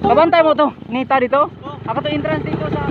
Kabantay mo to. Nita dito. Ako to entrance dito sa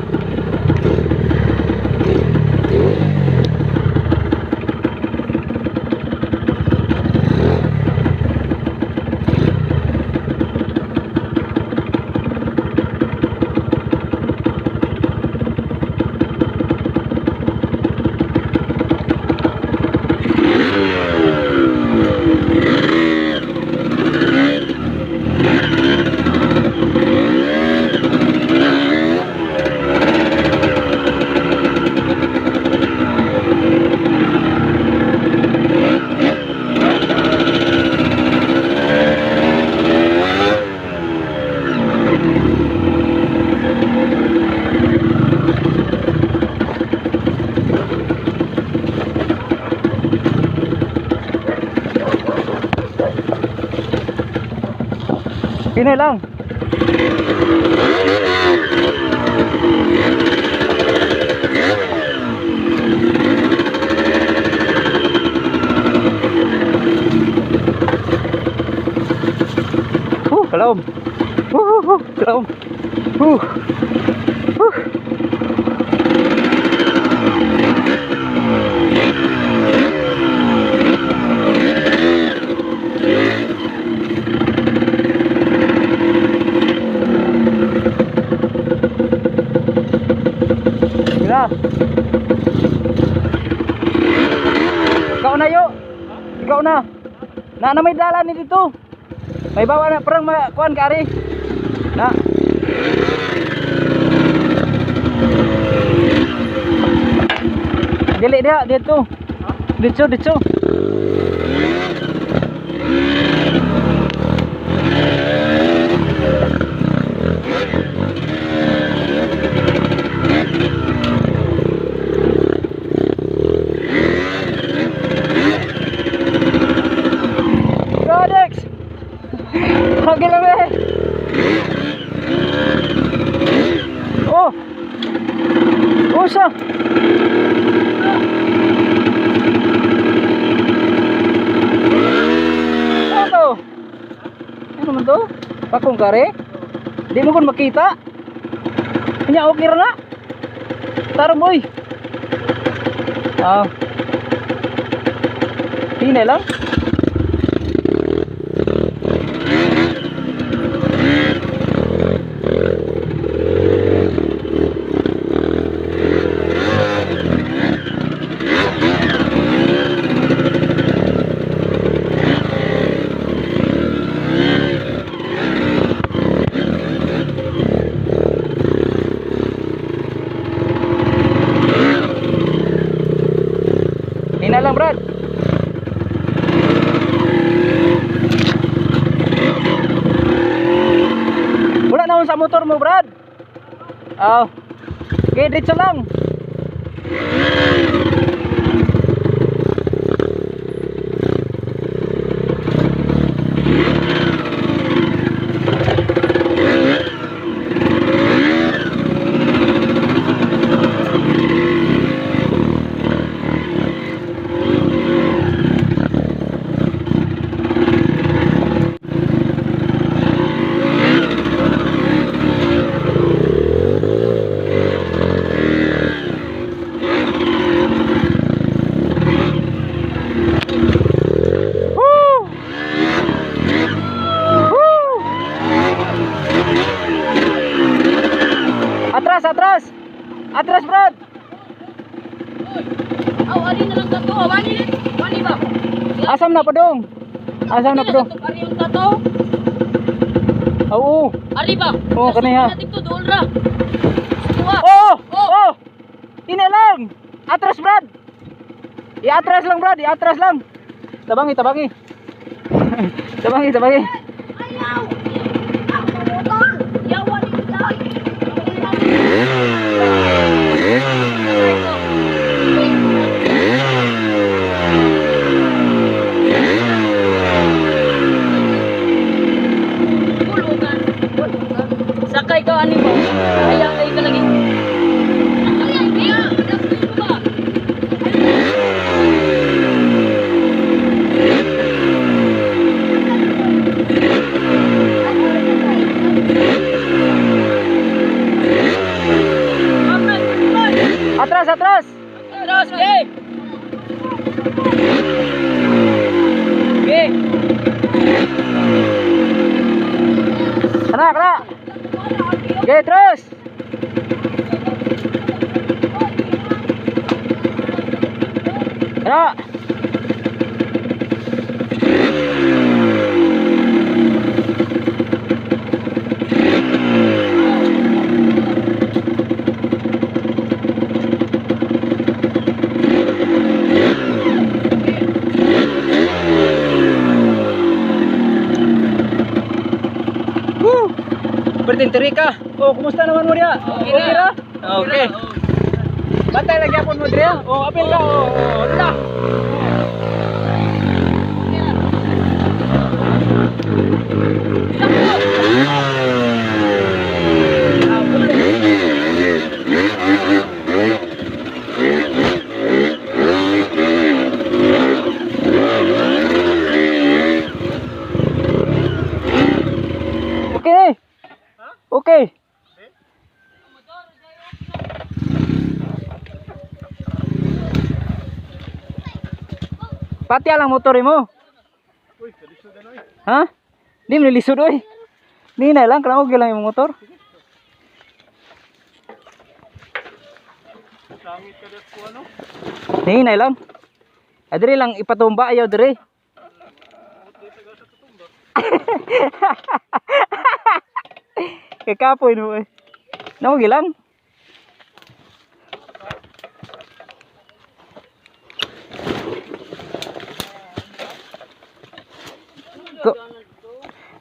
Pinay lang. Kalom. Kalom. Ikaw na yo. Ikaw na. Na may dalan ni dito. May bawa na perang kuan kari. Na. Dili dia dito. Dito. Lagi lang eh. Oh siya. Ano to? Ano naman to? Pakong kare? Di mo kon makita. Kanya okay ra na. Tarong boy. Hinay lang. Hina lang, Brad. Wala na sa motor mo, Brad. Okay, diretso lang. Atras, Brad. Ari na lang tato. Wani ba? Asam na padong. Ari yung tato. Oo. Ari ba? Oo, kaniya. Dito dool ra. Oh. Ina lang. Atras, Brad. Iatras lang, Brad. Iatras lang. Tabangi. Tabangi. Ayaw. Ako motor. Yawan ni tayo. Sakay ka ani mo. Ayaw ka lagi. atras. Terus, ge. Ge. Kena. Ge, terus. Kena. Bertinteri ka. Oh, kumusta naman mo dia? Okay ra? Okay. Batay lagi apon mo dia. Oh, apil ka. Oh, ta. Okay. Okay. Pati lang motor mo. Ha? Di mo nilisod oy. Ni na lang kana okay lang yung motor. Sangit ka det ko ano? Ni na lang. Adre lang ipatumba ayaw dire. Kakapoy no eh. Nako gilang.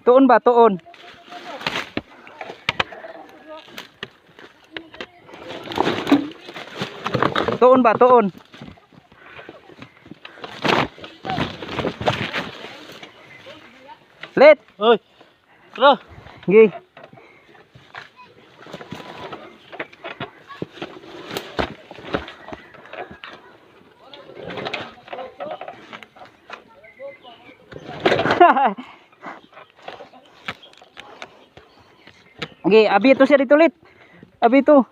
Tuon ba tuon? Tuon ba tuon? Let. Oi. Tara. Gi. Gi, abi to siya dito lit. Abi to.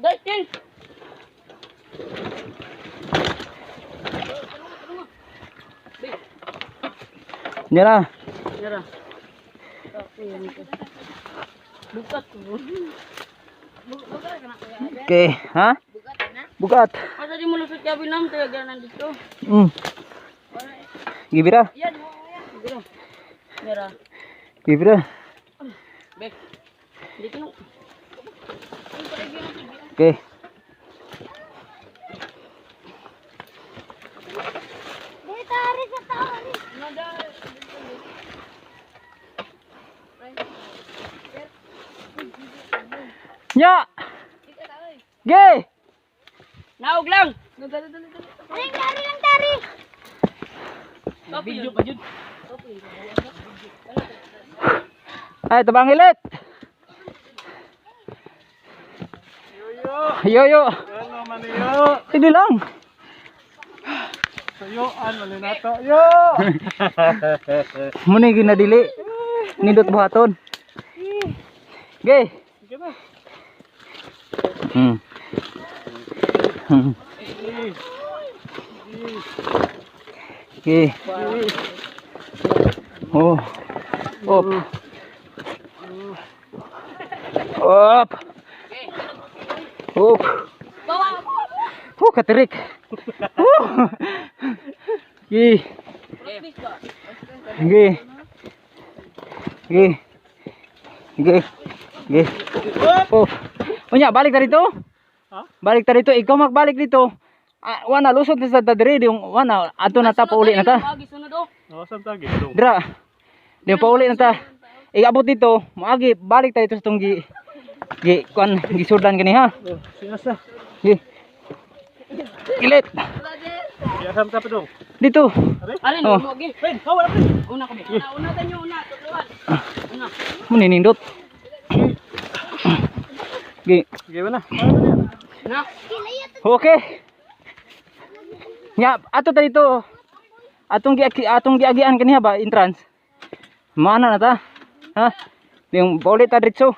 Dai. Nyara. Bukat. Okay, ha? Bukat. Asa di mo lusot kabil nam taga nandito. Gibira. Yan. Mira. Gibira. Bek. Dito no. Okay. Ditari sa tao ni. Nya. Ge. Naog lang. Dari. Video pa jud. Ay, tabang ilit. Yo. Ano man yo? Hindi lang. Sayoan man nato yo. Muna yung ginadili. Nindot buhaton. Ge. Sige na. Ge. Oh. Op. Op. Op. Katirik. Ge. Ge. Oh. Unya, balik tadi to? Ha? Balik tadi to. Ikaw magbalik dito. Wana lusot na sa dadiri yung wana ato na ta pauli na ta. Oh, sam ta gidong. Dra. Di pauli na ta. Iabot dito, maagi balik tayo sa tong gi kuan gisurdan kini ha. Sinasa. Gi. Ilit. Ya sam ta pedong. Dito. Alin Oh. mo gi. Ben, hawa na. Una ko. Una tanyo una tutluan. Una. Muninindot. Gi. Sige na. Na. Okay. Nya ato ta dito. Atong giagian kaniya ba entrance. Mana na ta? Ha? Yung paulit ta diretso.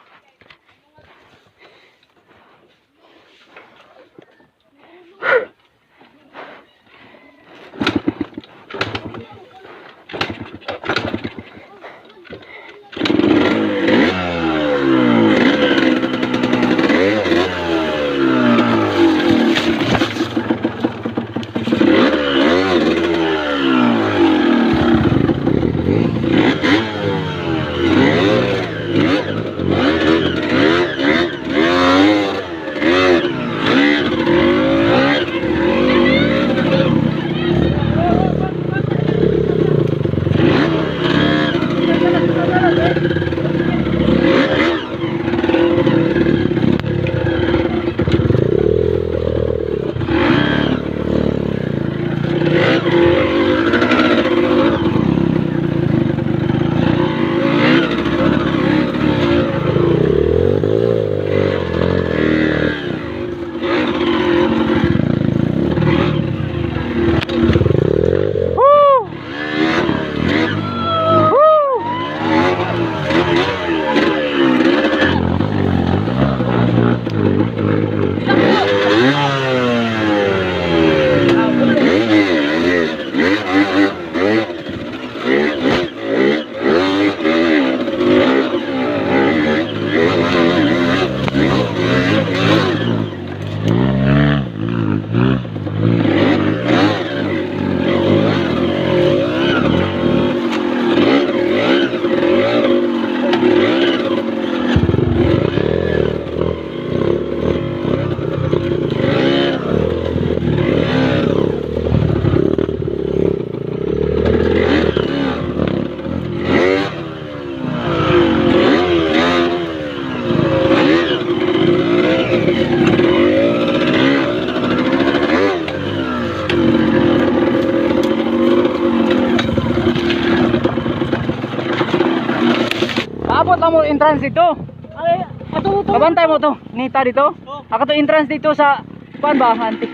Abot na mo entrance dito. Ay, ato to. Kabantay mo to. Nita dito. Ako to entrance dito sa kuan ba, antik.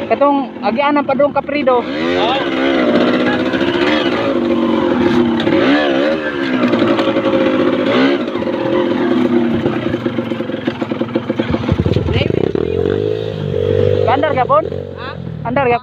Katong agianan pa dong Caprido. Andar gapon? Ha? Andar gapon.